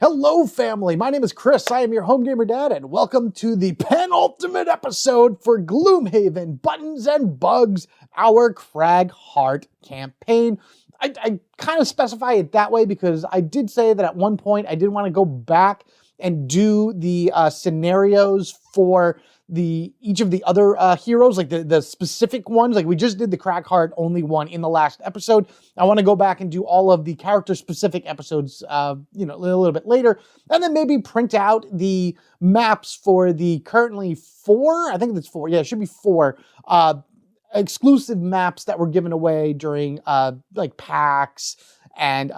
Hello, family. My name is Chris. I am your home gamer dad, and welcome to the penultimate episode for Gloomhaven Buttons and Bugs, our Cragheart campaign. I kind of specify it that way because I did say that at one point I did want to go back and do the scenarios for each of the other heroes, like the specific ones. Like we just did the Cragheart only one in the last episode. I want to go back and do all of the character specific episodes, a little bit later, and then maybe print out the maps for the currently 4. I think it's 4. Yeah, it should be 4 exclusive maps that were given away during like PAX and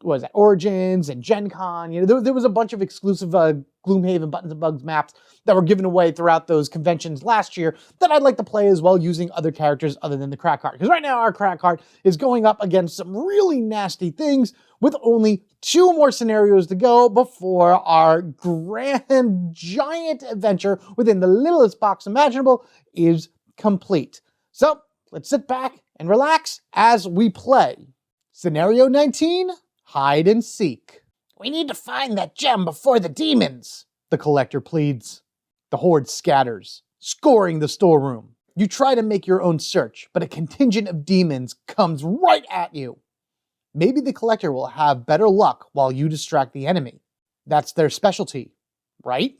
what was that, Origins and Gen Con. There was a bunch of exclusive Gloomhaven Buttons and Bugs maps that were given away throughout those conventions last year that I'd like to play as well using other characters other than the Cragheart. Because right now our Cragheart is going up against some really nasty things with only 2 more scenarios to go before our grand giant adventure within the littlest box imaginable is complete. So let's sit back and relax as we play. Scenario 19, hide and seek. We need to find that gem before the demons, the collector pleads. The horde scatters, scoring the storeroom. You try to make your own search, but a contingent of demons comes right at you. Maybe the collector will have better luck while you distract the enemy. That's their specialty, right?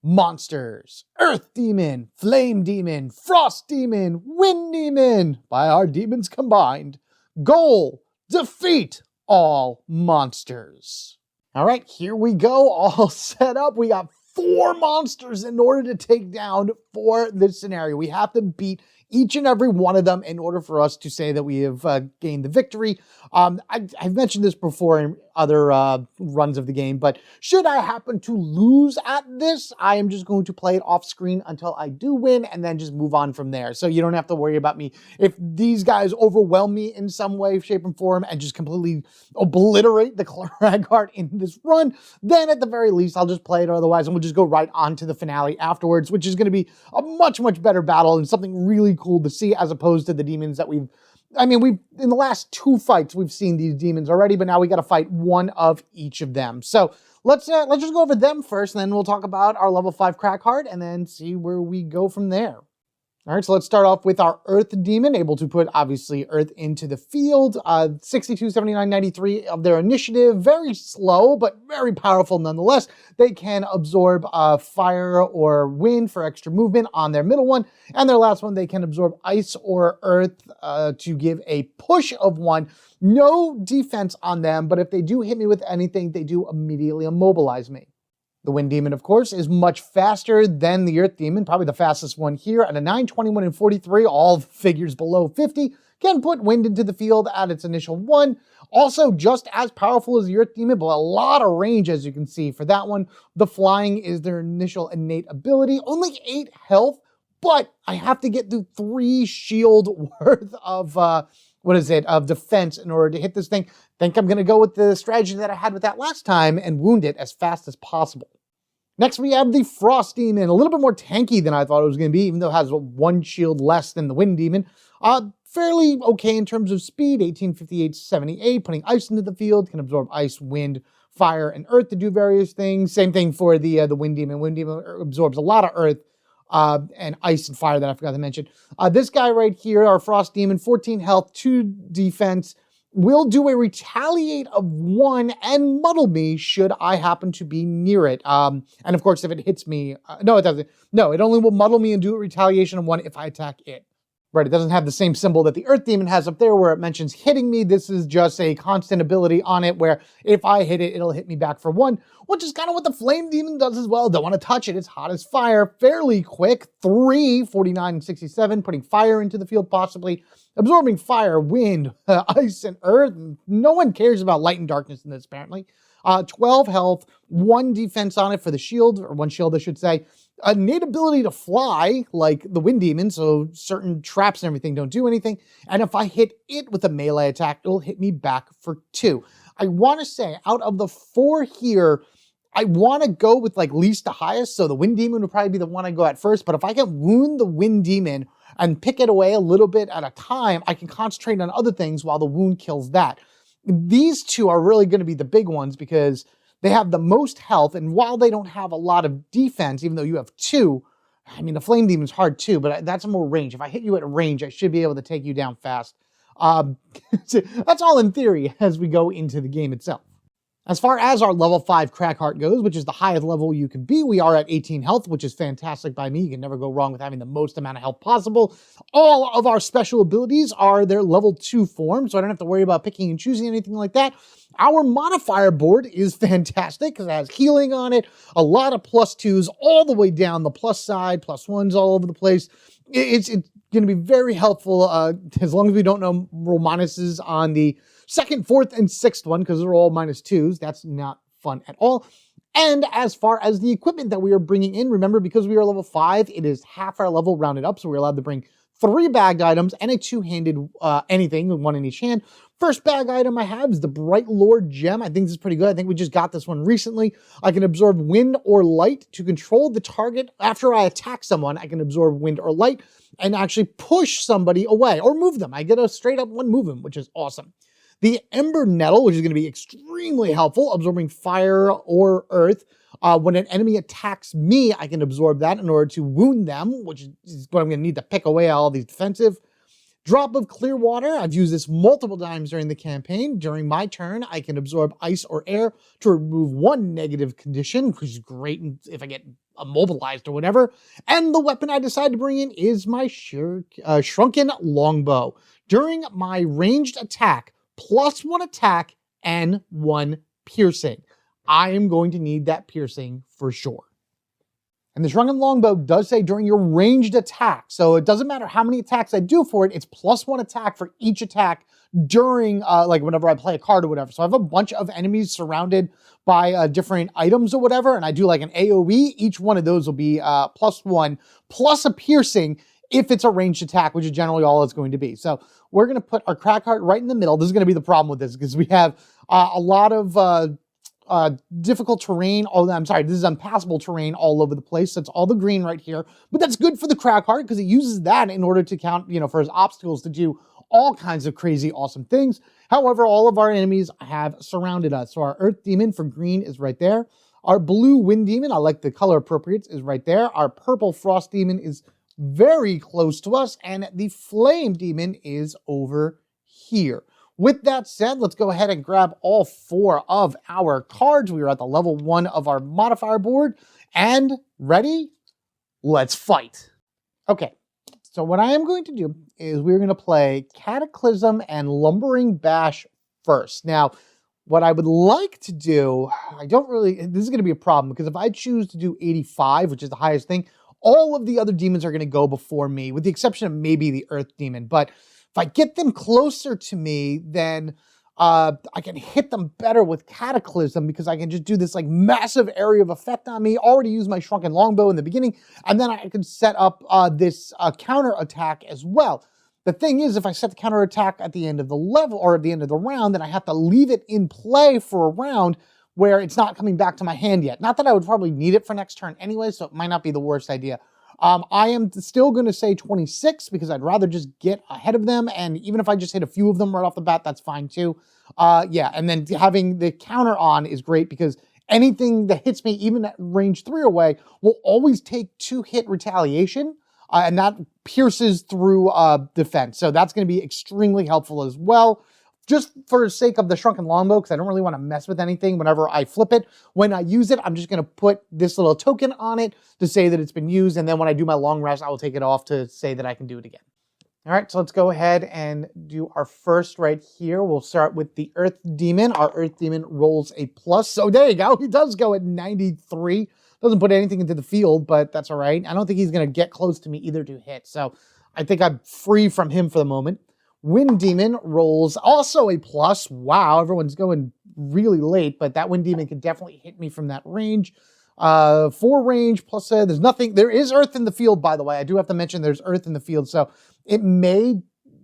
Monsters, Earth Demon, Flame Demon, Frost Demon, Wind Demon, by our demons combined. Goal, defeat all monsters. All right, here we go, all set up. We got 4 monsters in order to take down for this scenario. We have to beat each and every one of them in order for us to say that we have gained the victory. I've mentioned this before in other runs of the game, but should I happen to lose at this, I am just going to play it off screen until I do win and then just move on from there. So you don't have to worry about me. If these guys overwhelm me in some way, shape, and form and just completely obliterate the Cragheart in this run, then at the very least, I'll just play it otherwise and we'll just go right on to the finale afterwards, which is going to be a much, much better battle and something really cool to see as opposed to the demons that we've in the last 2 fights, we've seen these demons already, but now we got to fight one of each of them. So let's just go over them first, and then we'll talk about our level 5 Cragheart and then see where we go from there. All right, so let's start off with our Earth Demon, able to put, obviously, Earth into the field. 62, 79, 93 of their initiative. Very slow, but very powerful nonetheless. They can absorb fire or wind for extra movement on their middle one. And their last one, they can absorb ice or earth to give a push of 1. No defense on them, but if they do hit me with anything, they do immediately immobilize me. The Wind Demon, of course, is much faster than the Earth Demon, probably the fastest one here. At a 9, 21, and 43, all figures below 50, can put wind into the field at its initial 1. Also, just as powerful as the Earth Demon, but a lot of range, as you can see. For that one, the flying is their initial innate ability. Only 8 health, but I have to get through 3 shield worth of of defense in order to hit this thing. I think I'm going to go with the strategy that I had with that last time and wound it as fast as possible. Next, we have the Frost Demon, a little bit more tanky than I thought it was going to be, even though it has 1 shield less than the Wind Demon. Fairly okay in terms of speed, 1858, 78, putting ice into the field, can absorb ice, wind, fire, and earth to do various things. Same thing for the Wind Demon. Wind Demon absorbs a lot of earth, and ice and fire that I forgot to mention. This guy right here, our Frost Demon, 14 health, 2 defense, will do a retaliate of 1 and muddle me should I happen to be near it. And of course, if it hits me, no, it doesn't. No, it only will muddle me and do a retaliation of 1 if I attack it. Right, it doesn't have the same symbol that the Earth Demon has up there where it mentions hitting me. This is just a constant ability on it where if I hit it, it'll hit me back for 1, which is kind of what the Flame Demon does as well. Don't want to touch it. It's hot as fire, fairly quick. 3, 49, and 67, putting fire into the field possibly. Absorbing fire, wind, ice, and earth. No one cares about light and darkness in this, apparently. 12 health, 1 defense on it for the shield, or 1 shield, I should say. A innate ability to fly, like the Wind Demon, so certain traps and everything don't do anything. And if I hit it with a melee attack, it'll hit me back for 2. I want to say, out of the 4 here, I want to go with like least to highest, so the Wind Demon would probably be the one I go at first, but if I can wound the Wind Demon and pick it away a little bit at a time, I can concentrate on other things while the wound kills that. These 2 are really going to be the big ones because They have the most health, and while they don't have a lot of defense, even though you have 2, I mean, the Flame Demon's hard too, but that's more range. If I hit you at range, I should be able to take you down fast. That's all in theory as we go into the game itself. As far as our level 5 Cragheart goes, which is the highest level you can be, we are at 18 health, which is fantastic by me. You can never go wrong with having the most amount of health possible. All of our special abilities are their level 2 form, so I don't have to worry about picking and choosing anything like that. Our modifier board is fantastic because it has healing on it, a lot of +2s all the way down the plus side, +1s all over the place. It's going to be very helpful as long as we don't know roll minuses on the 2nd, 4th, and 6th one, because they're all -2s. That's not fun at all. And as far as the equipment that we are bringing in, remember, because we are level 5, it is half our level rounded up, so we're allowed to bring 3 bagged items and a 2-handed anything, 1 in each hand. First bag item I have is the Bright Lord Gem. I think this is pretty good. I think we just got this one recently. I can absorb wind or light to control the target. After I attack someone, I can absorb wind or light and actually push somebody away or move them. I get a straight up 1 movement, which is awesome. The Ember Nettle, which is going to be extremely helpful, absorbing fire or earth. When an enemy attacks me, I can absorb that in order to wound them, which is what I'm going to need to pick away all these defensive. Drop of Clear Water. I've used this multiple times during the campaign. During my turn, I can absorb ice or air to remove 1 negative condition, which is great if I get immobilized or whatever. And the weapon I decide to bring in is my Shrunken Longbow. During my ranged attack, +1 attack and 1 piercing. I am going to need that piercing for sure. And the Shrunken Longbow does say during your ranged attack. So it doesn't matter how many attacks I do for it, it's +1 attack for each attack during, like whenever I play a card or whatever. So I have a bunch of enemies surrounded by different items or whatever, and I do like an AoE. Each one of those will be +1 plus a piercing if it's a ranged attack, which is generally all it's going to be. So we're going to put our Cragheart right in the middle. This is going to be the problem with this because we have a lot of difficult terrain. I'm sorry, this is impassable terrain all over the place. That's all the green right here. But that's good for the Cragheart because it uses that in order to count, for his obstacles to do all kinds of crazy, awesome things. However, all of our enemies have surrounded us. So our Earth Demon for green is right there. Our blue Wind Demon, I like the color appropriates, is right there. Our purple Frost Demon is very close to us, and the Flame Demon is over here. With that said, let's go ahead and grab all 4 of our cards. We are at the level 1 of our modifier board, and ready? Let's fight. Okay, so what I am going to do is we're going to play Cataclysm and Lumbering Bash first. Now, what I would like to do, this is going to be a problem, because if I choose to do 85, which is the highest thing, all of the other demons are going to go before me, with the exception of maybe the Earth Demon. But if I get them closer to me, then I can hit them better with Cataclysm, because I can just do this like massive area of effect on me, already use my Shrunken Longbow in the beginning, and then I can set up this counter attack as well. The thing is, if I set the counter attack at the end of the level or at the end of the round, then I have to leave it in play for a round where it's not coming back to my hand yet. Not that I would probably need it for next turn anyway, so it might not be the worst idea. I am still going to say 26 because I'd rather just get ahead of them, and even if I just hit a few of them right off the bat, that's fine too. Yeah, and then having the counter on is great because anything that hits me, even at range 3 away, will always take 2-hit retaliation, and that pierces through defense. So that's going to be extremely helpful as well. Just for the sake of the Shrunken Longbow, because I don't really want to mess with anything whenever I flip it. When I use it, I'm just going to put this little token on it to say that it's been used, and then when I do my long rest, I will take it off to say that I can do it again. All right, so let's go ahead and do our first right here. We'll start with the Earth Demon. Our Earth Demon rolls a plus, so there you go. He does go at 93. Doesn't put anything into the field, but that's all right. I don't think he's going to get close to me either to hit, so I think I'm free from him for the moment. Wind Demon rolls also a plus. Wow, everyone's going really late, but that Wind Demon can definitely hit me from that range. 4 range plus there's nothing. There is earth in the field, by the way. I do have to mention there's earth in the field, so it may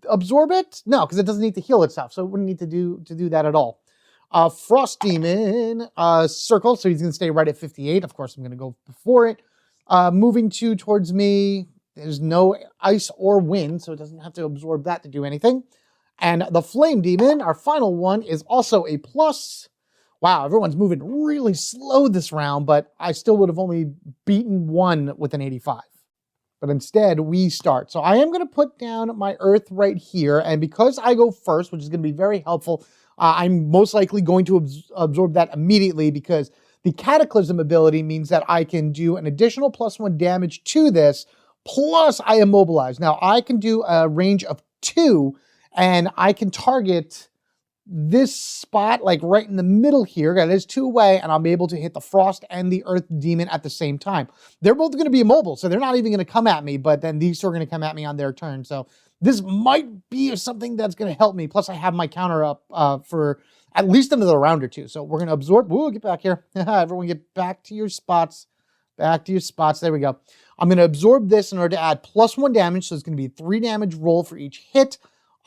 absorb it. No, because it doesn't need to heal itself, so it wouldn't need to do that at all. Frost Demon circle, so he's going to stay right at 58. Of course, I'm going to go before it. Moving towards me. There's no ice or wind, so it doesn't have to absorb that to do anything. And the Flame Demon, our final one, is also a plus. Wow, everyone's moving really slow this round, but I still would have only beaten one with an 85. But instead, we start. So I am going to put down my earth right here, and because I go first, which is going to be very helpful, I'm most likely going to absorb that immediately because the Cataclysm ability means that I can do an additional +1 damage to this, plus I immobilize. Now, I can do a range of 2, and I can target this spot, like right in the middle here. That is 2 away, and I'll be able to hit the Frost and the Earth Demon at the same time. They're both going to be immobile, so they're not even going to come at me, but then these two are going to come at me on their turn. So this might be something that's going to help me. Plus, I have my counter up for at least another round or two. So we're going to absorb. Whoa, get back here. Everyone get back to your spots. Back to your spots. There we go. I'm going to absorb this in order to add +1 damage. So it's going to be 3 damage roll for each hit.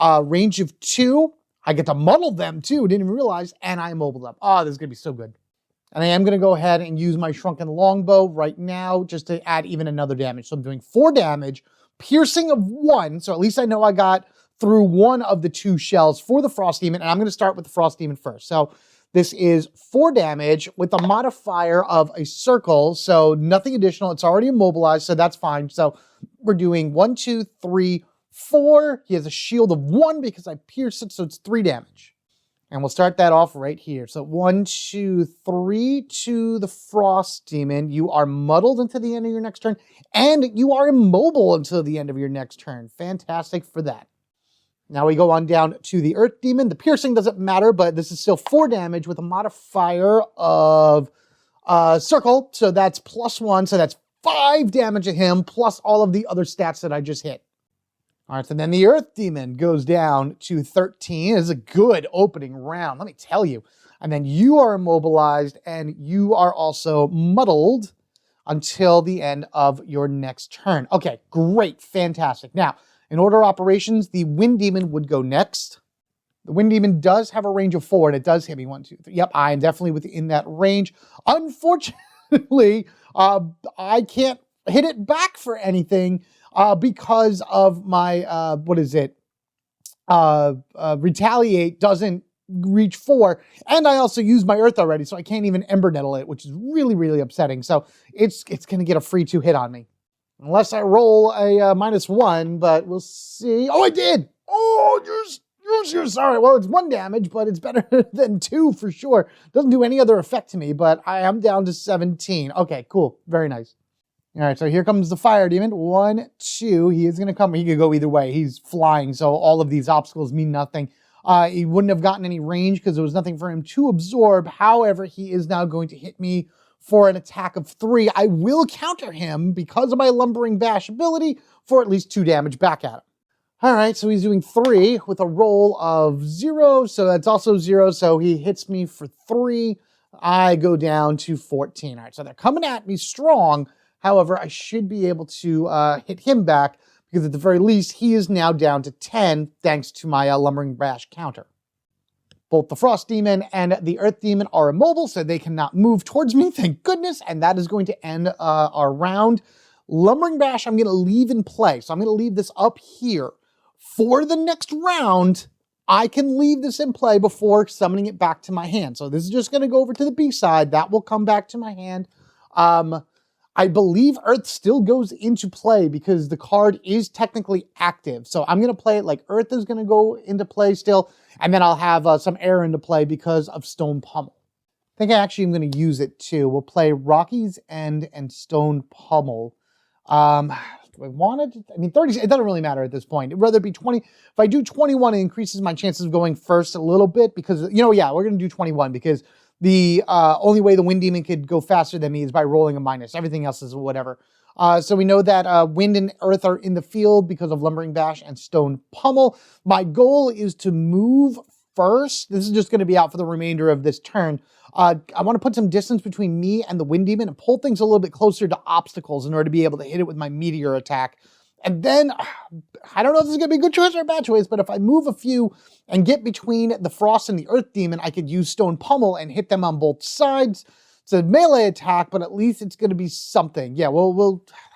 Range of 2. I get to muddle them too, didn't even realize, and I immobile them. Oh, this is going to be so good. And I am going to go ahead and use my Shrunken Longbow right now just to add even another damage. So I'm doing 4 damage, piercing of 1, so at least I know I got through one of the 2 shells for the Frost Demon, and I'm going to start with the Frost Demon first. So this is 4 damage with a modifier of a circle, so nothing additional. It's already immobilized, so that's fine. So we're doing 1, 2, 3, 4. He has a shield of 1 because I pierced it, so it's 3 damage. And we'll start that off right here. So 1, 2, 3 to the Frost Demon. You are muddled until the end of your next turn, and you are immobile until the end of your next turn. Fantastic for that. Now we go on down to the Earth Demon. The piercing doesn't matter, but this is still 4 damage with a modifier of circle. So that's +1, so that's 5 damage to him, plus all of the other stats that I just hit. All right, so then the Earth Demon goes down to 13. It's a good opening round, let me tell you. And then you are immobilized, and you are also muddled until the end of your next turn. Okay, great, fantastic. Now, in order of operations, the Wind Demon would go next. The Wind Demon does have a range of 4, and it does hit me 1, 2, 3. Yep, I am definitely within that range. Unfortunately, I can't hit it back for anything, because of my, retaliate doesn't reach 4, and I also used my earth already, so I can't even Ember Nettle it, which is really, really upsetting. So it's going to get a free 2 hit on me. Unless I roll a -1, but we'll see. Oh, I did! Oh, you're sorry. Well, it's 1 damage, but it's better than 2 for sure. Doesn't do any other effect to me, but I am down to 17. Okay, cool. Very nice. All right, so here comes the Fire Demon. 1, 2. He is going to come. He could go either way. He's flying, so all of these obstacles mean nothing. He wouldn't have gotten any range because there was nothing for him to absorb. However, he is now going to hit me for an attack of 3. I will counter him because of my Lumbering Bash ability for at least 2 damage back at him. All right, so he's doing 3 with a roll of 0, so that's also 0, so he hits me for 3. I go down to 14. All right, so they're coming at me strong. However, I should be able to hit him back because at the very least, he is now down to 10 thanks to my Lumbering Bash counter. Both the Frost Demon and the Earth Demon are immobile, so they cannot move towards me, thank goodness, and that is going to end our round. Lumbering Bash, I'm going to leave in play, so I'm going to leave this up here. For the next round, I can leave this in play before summoning it back to my hand. So this is just going to go over to the B side. That will come back to my hand. I believe Earth still goes into play because the card is technically active. So I'm going to play it like Earth is going to go into play still, and then I'll have some air into play because of Stone Pummel. I think I actually am going to use it too. We'll play Rocky's End and Stone Pummel. Do I want it? I mean, 30, it doesn't really matter at this point. It'd rather be 20. If I do 21, it increases my chances of going first a little bit because, yeah, we're going to do 21 because the only way the Wind Demon could go faster than me is by rolling a minus. Everything else is whatever. So we know that Wind and Earth are in the field because of Lumbering Bash and Stone Pummel. My goal is to move first. This is just going to be out for the remainder of this turn. I want to put some distance between me and the Wind Demon and pull things a little bit closer to obstacles in order to be able to hit it with my Meteor attack. And then, I don't know if this is going to be a good choice or a bad choice, but if I move a few and get between the Frost and the Earth Demon, I could use Stone Pummel and hit them on both sides. It's a melee attack, but at least it's going to be something. Yeah,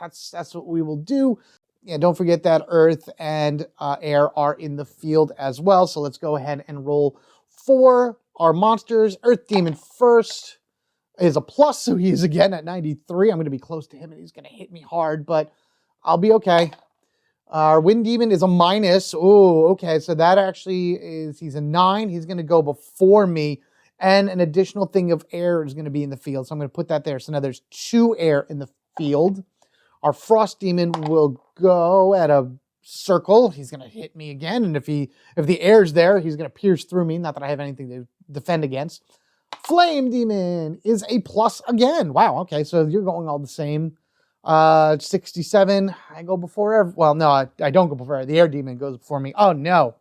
that's what we will do. Yeah, don't forget that Earth and Air are in the field as well. So let's go ahead and roll 4 our monsters. Earth Demon first is a plus, so he is again at 93. I'm going to be close to him, and he's going to hit me hard, but I'll be okay. Our Wind Demon is a minus. Oh, okay, so that actually is, he's a 9. He's going to go before me, and an additional thing of air is going to be in the field, so I'm going to put that there. So now there's 2 air in the field. Our Frost Demon will go at a circle. He's going to hit me again, and if the air's there, he's going to pierce through me. Not that I have anything to defend against. Flame Demon is a plus again. Wow, okay, so you're going all the same. 67. I go before well, no, I don't go before. The Air Demon goes before me. Oh no.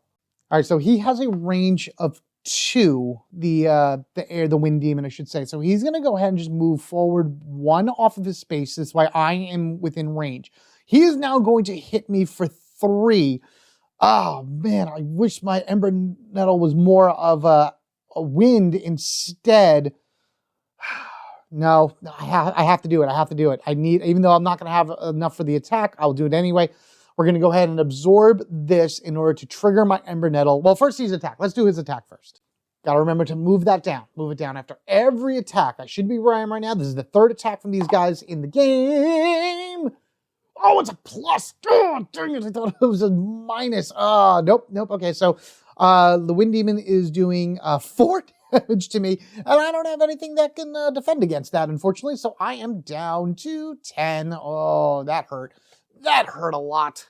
All right, so he has a range of 2. The Wind Demon, I should say. So he's going to go ahead and just move forward 1 off of his space. This way I am within range. He is now going to hit me for 3. Oh man, I wish my Ember Nettle was more of a wind instead. No, I have to do it. I have to do it. Even though I'm not going to have enough for the attack, I'll do it anyway. We're going to go ahead and absorb this in order to trigger my Ember Nettle. Well, first his attack. Let's do his attack first. Got to remember to move that down. Move it down after every attack. I should be where I am right now. This is the 3rd attack from these guys in the game. Oh, it's a plus. Oh, dang it. I thought it was a minus. Nope. Okay, so the Wind Demon is doing 4 damage to me, and I don't have anything that can defend against that, unfortunately, so I am down to 10. Oh, that hurt. That hurt a lot.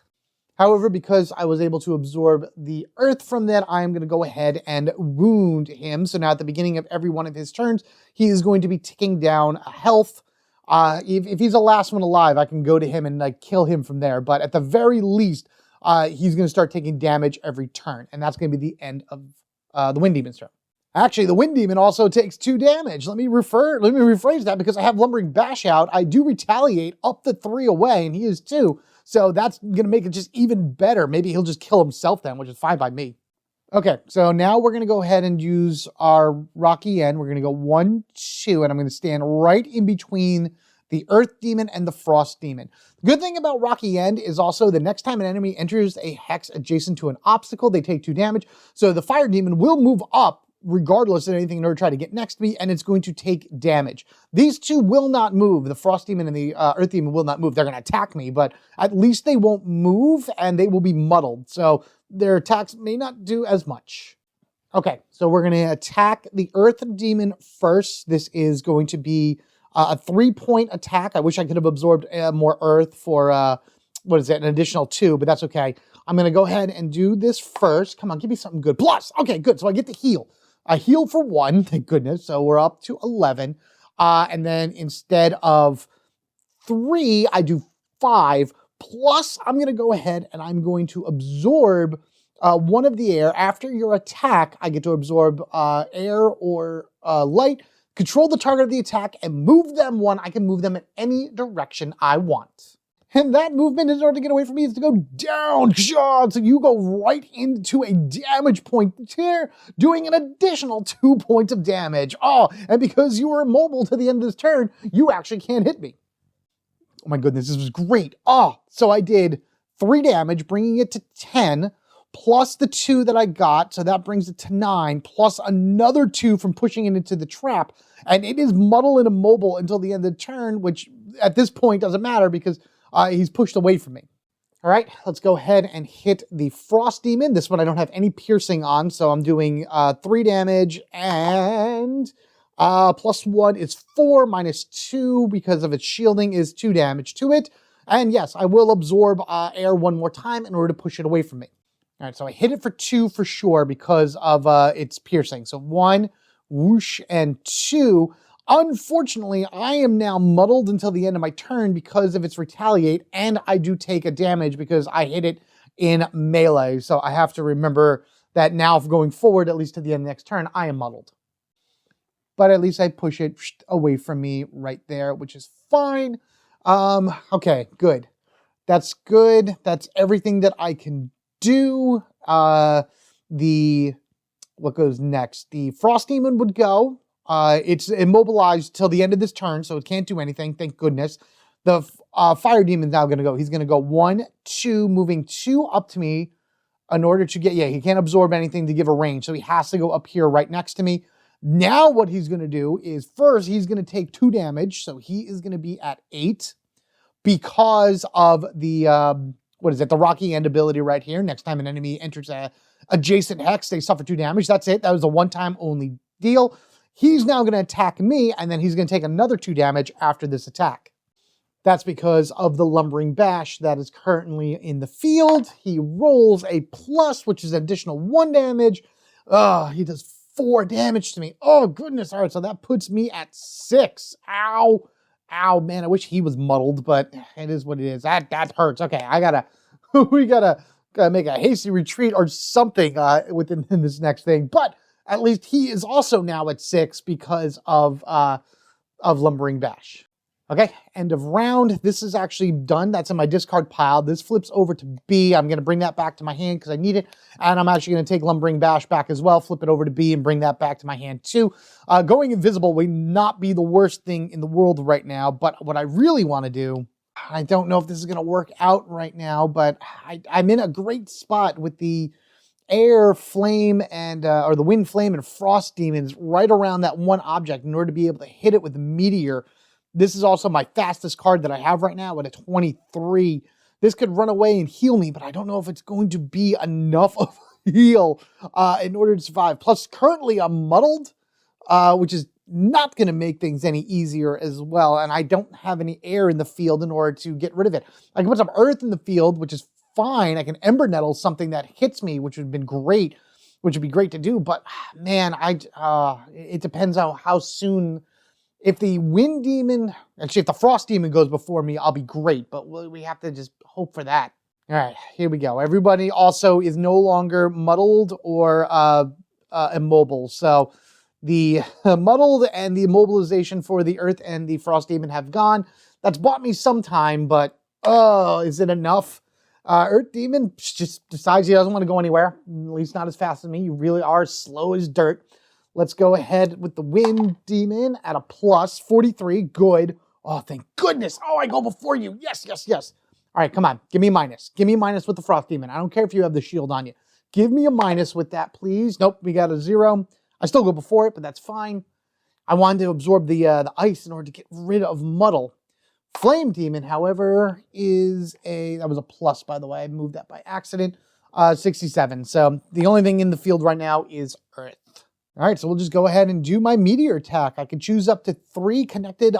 However, because I was able to absorb the earth from that, I am going to go ahead and wound him. So now at the beginning of every one of his turns, he is going to be ticking down a health. If he's the last one alive, I can go to him and like kill him from there. But at the very least, he's going to start taking damage every turn. And that's going to be the end of the Wind Demon's turn. Actually, the Wind Demon also takes 2 damage. Let me rephrase that, because I have Lumbering Bash out. I do retaliate up to 3 away, and he is 2. So that's going to make it just even better. Maybe he'll just kill himself then, which is fine by me. Okay, so now we're going to go ahead and use our Rocky End. We're going to go 1, 2, and I'm going to stand right in between the Earth Demon and the Frost Demon. The good thing about Rocky End is also the next time an enemy enters a hex adjacent to an obstacle, they take 2 damage. So the Fire Demon will move up regardless of anything in order to try to get next to me, and it's going to take damage. These 2 will not move. The Frost Demon and the Earth Demon will not move. They're going to attack me, but at least they won't move, and they will be muddled. So their attacks may not do as much. Okay, so we're going to attack the Earth Demon first. This is going to be a 3-point attack. I wish I could have absorbed more Earth for, an additional 2, but that's okay. I'm going to go ahead and do this first. Come on, give me something good. Plus, okay, good. So I get to heal. I heal for 1, thank goodness. So we're up to 11. And then instead of 3, I do 5. Plus, I'm going to go ahead and I'm going to absorb 1 of the air. After your attack, I get to absorb air or light, control the target of the attack, and move them 1. I can move them in any direction I want. And that movement, in order to get away from me, is to go down. So you go right into a damage point here, doing an additional 2 points of damage. Oh, and because you were immobile to the end of this turn, you actually can't hit me. Oh my goodness, this was great. Oh, so I did 3 damage, bringing it to 10, plus the 2 that I got, so that brings it to 9, plus another 2 from pushing it into the trap. And it is muddled and immobile until the end of the turn, which at this point doesn't matter because he's pushed away from me. All right, let's go ahead and hit the Frost Demon. This one I don't have any piercing on, so I'm doing 3 damage, and plus 1 is 4, minus 2 because of its shielding is 2 damage to it. And yes, I will absorb air 1 more time in order to push it away from me. All right, so I hit it for 2 for sure because of its piercing. So 1, whoosh, and 2. Unfortunately, I am now muddled until the end of my turn because of its retaliate, and I do take a damage because I hit it in melee. So I have to remember that now going forward, at least to the end of the next turn, I am muddled. But at least I push it away from me right there, which is fine. Okay, good. That's good. That's everything that I can do. What goes next? The Frost Demon would go. It's immobilized till the end of this turn, so it can't do anything, thank goodness. The Fire Demon's now going to go. He's going to go 1, 2, moving 2 up to me in order to get, he can't absorb anything to give a range, so he has to go up here right next to me. Now what he's going to do is first he's going to take 2 damage. So he is going to be at 8 because of the, the Rocky End ability right here. Next time an enemy enters a adjacent hex, they suffer 2 damage. That's it. That was a one-time only deal. He's now going to attack me, and then he's going to take another 2 damage after this attack. That's because of the Lumbering Bash that is currently in the field. He rolls a plus, which is additional 1 damage. He does 4 damage to me. Oh, goodness. All right, so that puts me at 6. Ow. Ow, man, I wish he was muddled, but it is what it is. That hurts. Okay, we gotta make a hasty retreat or something within this next thing. But at least he is also now at 6 because of Lumbering Bash. Okay, end of round. This is actually done. That's in my discard pile. This flips over to B. I'm going to bring that back to my hand because I need it. And I'm actually going to take Lumbering Bash back as well, flip it over to B and bring that back to my hand too. Going invisible would not be the worst thing in the world right now. But what I really want to do, I don't know if this is going to work out right now, but I'm in a great spot with the air, flame, and or the wind, flame, and frost demons right around that one object in order to be able to hit it with a meteor. This is also my fastest card that I have right now at a 23. This could run away and heal me, but I don't know if it's going to be enough of a heal in order to survive. Plus, currently I'm muddled, which is not going to make things any easier as well. And I don't have any air in the field in order to get rid of it. I can put some earth in the field, which is fine. I can Ember Nettle something that hits me, which would have been great, which would be great to do. But man, it depends on how soon. If the Wind Demon, actually if the Frost Demon goes before me, I'll be great. But we have to just hope for that. All right, here we go. Everybody also is no longer muddled or immobile. So the muddled and the immobilization for the Earth and the Frost Demon have gone. That's bought me some time, but is it enough? Earth Demon just decides he doesn't want to go anywhere, at least not as fast as me. You really are slow as dirt. Let's go ahead with the Wind Demon at a plus 43. Good. Oh, thank goodness. Oh, I go before you. Yes, yes, yes. All right, come on. Give me a minus. Give me a minus with the Frost Demon. I don't care if you have the shield on you. Give me a minus with that, please. Nope, we got a 0. I still go before it, but that's fine. I wanted to absorb the ice in order to get rid of Muddle. Flame Demon, however, that was a plus, by the way. I moved that by accident. 67. So the only thing in the field right now is Earth. All right, so we'll just go ahead and do my meteor attack. I can choose up to 3 connected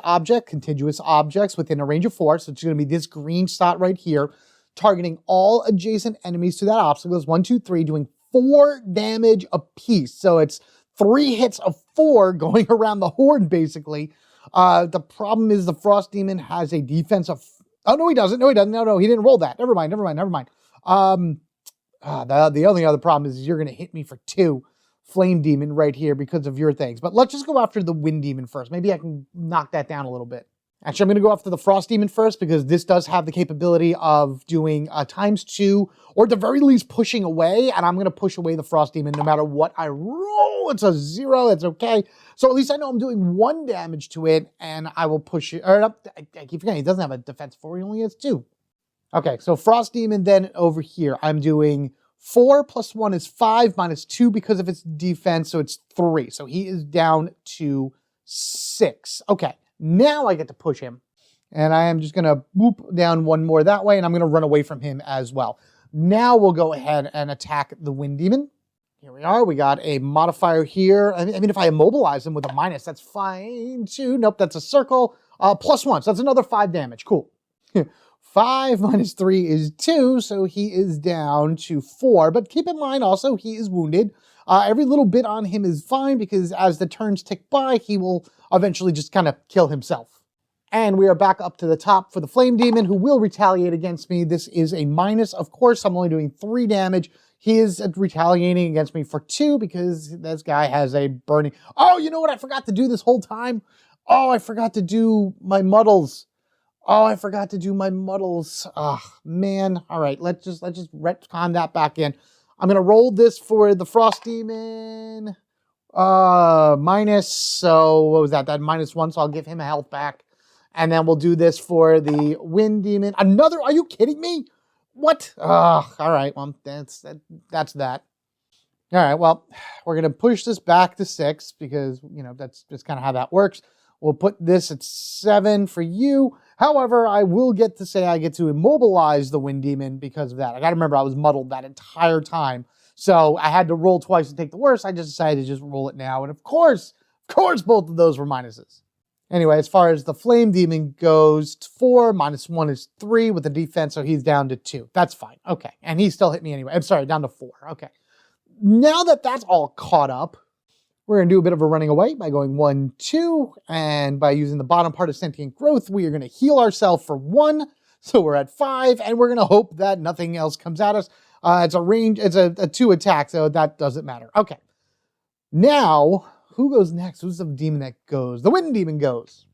contiguous objects within a range of 4. So it's going to be this green spot right here, targeting all adjacent enemies to that obstacle. It's 1, 2, 3, doing 4 damage apiece. So it's 3 hits of 4 going around the horde, basically. The problem is the Frost Demon has a defense of... Oh, no, he doesn't. No, he doesn't. No, he didn't roll that. Never mind. The only other problem is you're going to hit me for 2. Flame Demon right here because of your things. But let's just go after the Wind Demon first. Maybe I can knock that down a little bit. Actually, I'm going to go after the Frost Demon first because this does have the capability of doing ×2 or at the very least pushing away. And I'm going to push away the Frost Demon no matter what I roll. It's a 0. That's okay. So at least I know I'm doing 1 damage to it and I will push it. Or I keep forgetting he doesn't have a defense 4. He only has 2. Okay, so Frost Demon then over here. I'm doing 4 plus 1 is 5 minus 2 because of its defense, so it's 3. So he is down to 6. Okay, now I get to push him. And I am just going to whoop down 1 more that way, and I'm going to run away from him as well. Now we'll go ahead and attack the Wind Demon. Here we are. We got a modifier here. I mean, if I immobilize him with a minus, that's fine too. Nope, that's a circle. Plus 1, so that's another 5 damage. Cool. 5 minus 3 is 2, so he is down to 4. But keep in mind also, he is wounded. Every little bit on him is fine because as the turns tick by, he will eventually just kind of kill himself. And we are back up to the top for the Flame Demon, who will retaliate against me. This is a minus. Of course, I'm only doing 3 damage. He is retaliating against me for 2 because this guy has a burning... Oh, you know what I forgot to do this whole time? Oh, I forgot to do my muddles. Oh, man. All right, let's just retcon that back in. I'm going to roll this for the Frost Demon. Minus, so what was that? That -1, so I'll give him a health back. And then we'll do this for the Wind Demon. Another, are you kidding me? What? All right, well, that's that. All right, well, we're going to push this back to 6 because, that's just kind of how that works. We'll put this at 7 for you. However, I will get to say I get to immobilize the Wind Demon because of that. I got to remember I was muddled that entire time. So I had to roll twice to take the worst. I just decided to just roll it now. And of course, both of those were minuses. Anyway, as far as the Flame Demon goes, 4 minus 1 is 3 with the defense, so he's down to 2. That's fine. Okay. And he still hit me anyway. I'm sorry, down to 4. Okay. Now that that's all caught up, we're going to do a bit of a running away by going 1, 2, and by using the bottom part of Sentient Growth, we are going to heal ourselves for 1, so we're at 5, and we're going to hope that nothing else comes at us. It's a 2 attack, so that doesn't matter. Okay. Now, who goes next? Who's the demon that goes? The Wind Demon goes.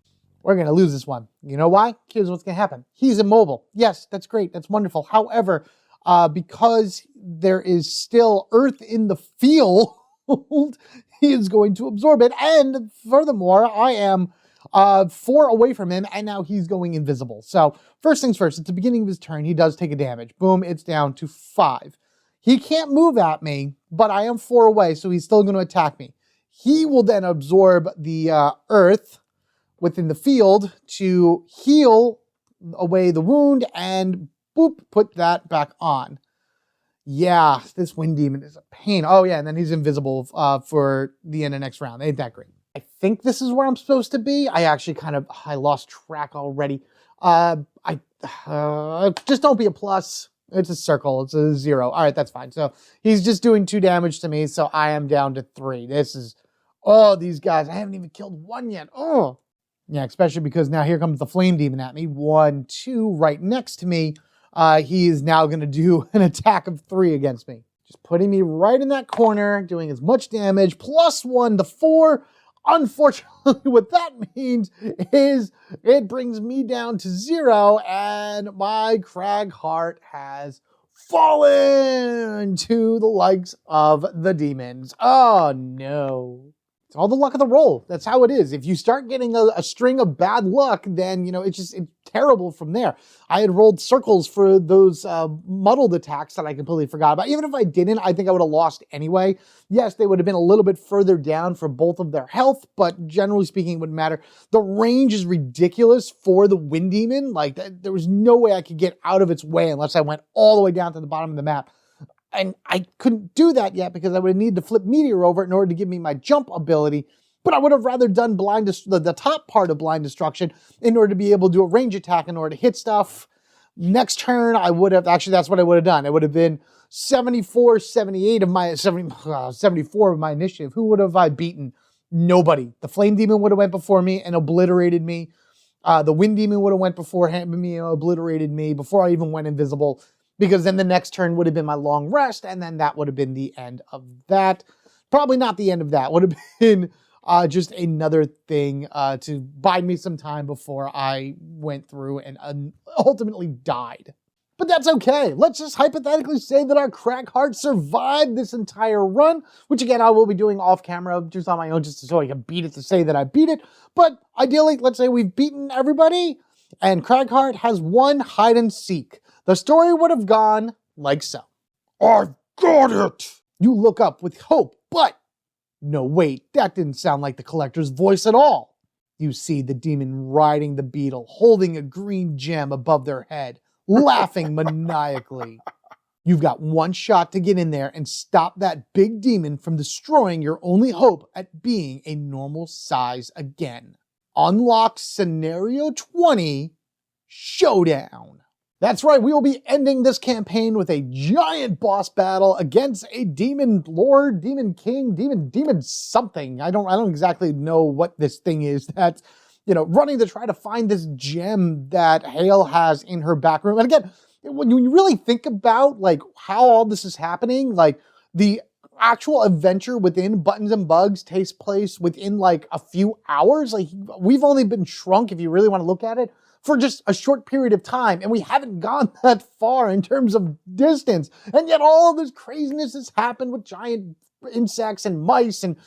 We're going to lose this one. You know why? Here's what's going to happen. He's immobile. Yes, that's great. That's wonderful. However, because there is still earth in the field, he is going to absorb it. And furthermore, I am 4 away from him, and now he's going invisible. So first things first, at the beginning of his turn, he does take a damage. Boom, it's down to 5. He can't move at me, but I am 4 away, so he's still going to attack me. He will then absorb the earth within the field to heal away the wound and boop, put that back on. Yeah, this Wind Demon is a pain. Oh yeah, and then he's invisible for the end of next round. Ain't that great? I think this is where I'm supposed to be. I actually I lost track already. Just don't be a plus. It's a circle. It's a 0. All right, that's fine. So he's just doing 2 damage to me, so I am down to 3. This is, these guys. I haven't even killed 1 yet. Oh. Yeah, especially because now here comes the Flame Demon at me. 1, 2, right next to me. He is now going to do an attack of 3 against me. Just putting me right in that corner, doing as much damage, plus 1 to 4. Unfortunately, what that means is it brings me down to 0, and my Cragheart has fallen to the likes of the demons. Oh, no. It's all the luck of the roll. That's how it is. If you start getting a string of bad luck, then, it's terrible from there. I had rolled circles for those muddled attacks that I completely forgot about. Even if I didn't, I think I would have lost anyway. Yes, they would have been a little bit further down for both of their health, but generally speaking, it wouldn't matter. The range is ridiculous for the Wind Demon. Like, there was no way I could get out of its way unless I went all the way down to the bottom of the map. And I couldn't do that yet because I would need to flip Meteor over in order to give me my jump ability. But I would have rather done the top part of Blind Destruction in order to be able to do a range attack in order to hit stuff. Next turn, I would have, actually that's what I would have done. It would have been 74 of my initiative. Who would have I beaten? Nobody. The Flame Demon would have went before me and obliterated me. The Wind Demon would have went before me and obliterated me before I even went invisible. Because then the next turn would have been my long rest, and then that would have been the end of that. Probably not the end of that. Would have been just another thing to bide me some time before I went through and ultimately died. But that's okay. Let's just hypothetically say that our Cragheart survived this entire run, which again, I will be doing off camera just on my own, just so I can beat it to say that I beat it. But ideally, let's say we've beaten everybody, and Cragheart has won hide and seek. The story would have gone like so. I've got it! You look up with hope, but no, wait, that didn't sound like the collector's voice at all. You see the demon riding the beetle, holding a green gem above their head, laughing maniacally. You've got 1 shot to get in there and stop that big demon from destroying your only hope at being a normal size again. Unlock Scenario 20, Showdown. That's right, we will be ending this campaign with a giant boss battle against a demon lord, demon king, demon something. I don't exactly know what this thing is that's, running to try to find this gem that Hale has in her back room. And again, when you really think about like how all this is happening, like the actual adventure within Buttons and Bugs takes place within like a few hours. Like we've only been shrunk, if you really want to look at it, for just a short period of time, and we haven't gone that far in terms of distance. And yet all of this craziness has happened with giant insects and mice and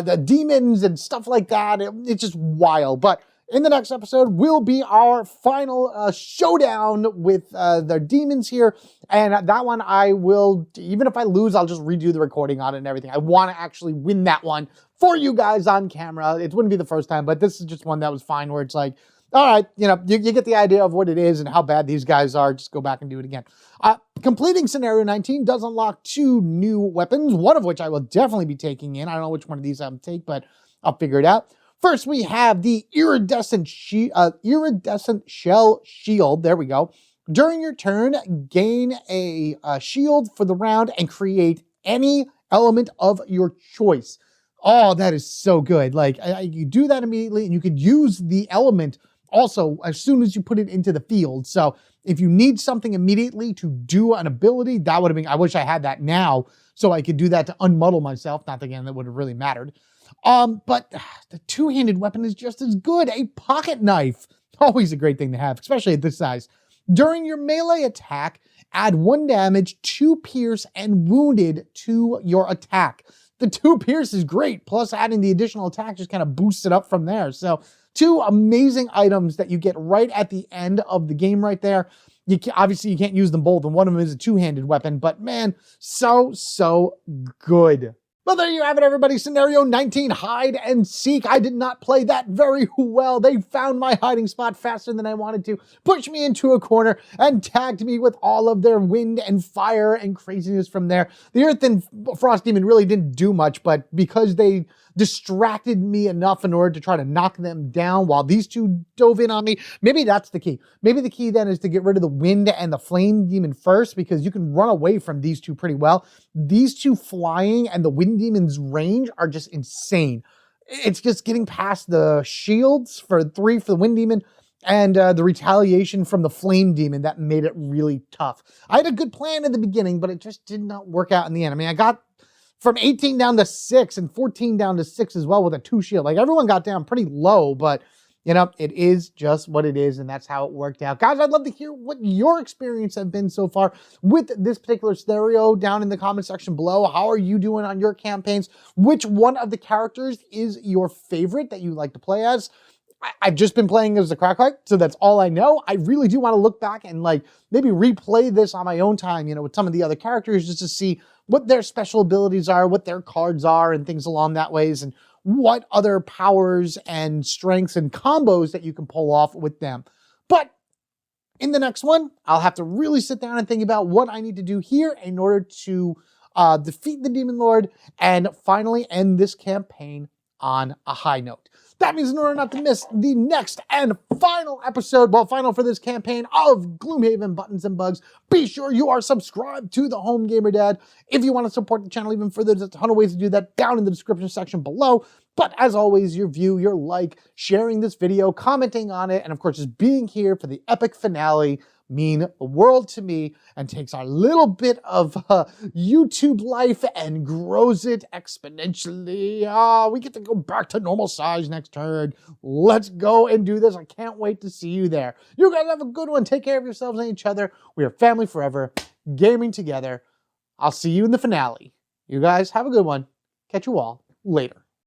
the demons and stuff like that. It's just wild. But In the next episode will be our final showdown with the demons here. And that one I will, even if I lose, I'll just redo the recording on it and everything. I want to actually win that one for you guys on camera. It wouldn't be the first time, but this is just one that was fine where it's like, all right, you get the idea of what it is and how bad these guys are. Just go back and do it again. Completing scenario 19 does unlock 2 new weapons, one of which I will definitely be taking in. I don't know which one of these I'll take, but I'll figure it out. First, we have the iridescent shell shield. There we go. During your turn, gain a shield for the round and create any element of your choice. Oh, that is so good. Like, you do that immediately, and you could use the element also as soon as you put it into the field. So if you need something immediately to do an ability, that would have been, I wish I had that now so I could do that to unmuddle myself. Not again, that would have really mattered. But the two-handed weapon is just as good. A pocket knife. Always a great thing to have, especially at this size. During your melee attack, add 1 damage, 2 pierce, and wounded to your attack. The 2 pierce is great, plus adding the additional attack just kind of boosts it up from there. So 2 amazing items that you get right at the end of the game right there. Obviously, you can't use them both, and one of them is a two-handed weapon, but man, so good. Well, there you have it, everybody. Scenario 19, hide and seek. I did not play that very well. They found my hiding spot faster than I wanted to, pushed me into a corner, and tagged me with all of their wind and fire and craziness from there. The Earth and Frost Demon really didn't do much, but because they distracted me enough in order to try to knock them down while these two dove in on me, maybe that's the key. Maybe the key then is to get rid of the wind and the flame demon first, because you can run away from these two pretty well. These two flying and the wind demon's range are just insane. It's just getting past the shields for 3 for the wind demon and the retaliation from the flame demon that made it really tough. I had a good plan in the beginning, but it just did not work out in the end. I mean, I got from 18 down to 6 and 14 down to 6 as well with a 2 shield. Like, everyone got down pretty low, but it is just what it is, and that's how it worked out. Guys, I'd love to hear what your experience have been so far with this particular scenario down in the comment section below. How are you doing on your campaigns? Which one of the characters is your favorite that you like to play as? I've just been playing as the Cragheart, so that's all I know. I really do want to look back and maybe replay this on my own time, with some of the other characters, just to see what their special abilities are, what their cards are, and things along that ways, and what other powers and strengths and combos that you can pull off with them. But in the next one, I'll have to really sit down and think about what I need to do here in order to defeat the Demon Lord and finally end this campaign on a high note. That means in order not to miss the next and final episode, final for this campaign of Gloomhaven Buttons and Bugs, be sure you are subscribed to the Home Gamer Dad. If you want to support the channel even further, there's a ton of ways to do that down in the description section below. But as always, your view, your like, sharing this video, commenting on it, and of course just being here for the epic finale mean the world to me, and takes our little bit of YouTube life and grows it exponentially. We get to go back to normal size next turn. Let's go and do this. I can't wait to see you there. You guys have a good one. Take care of yourselves and each other. We are family forever, gaming together. I'll see you in the finale. You guys have a good one. Catch you all later.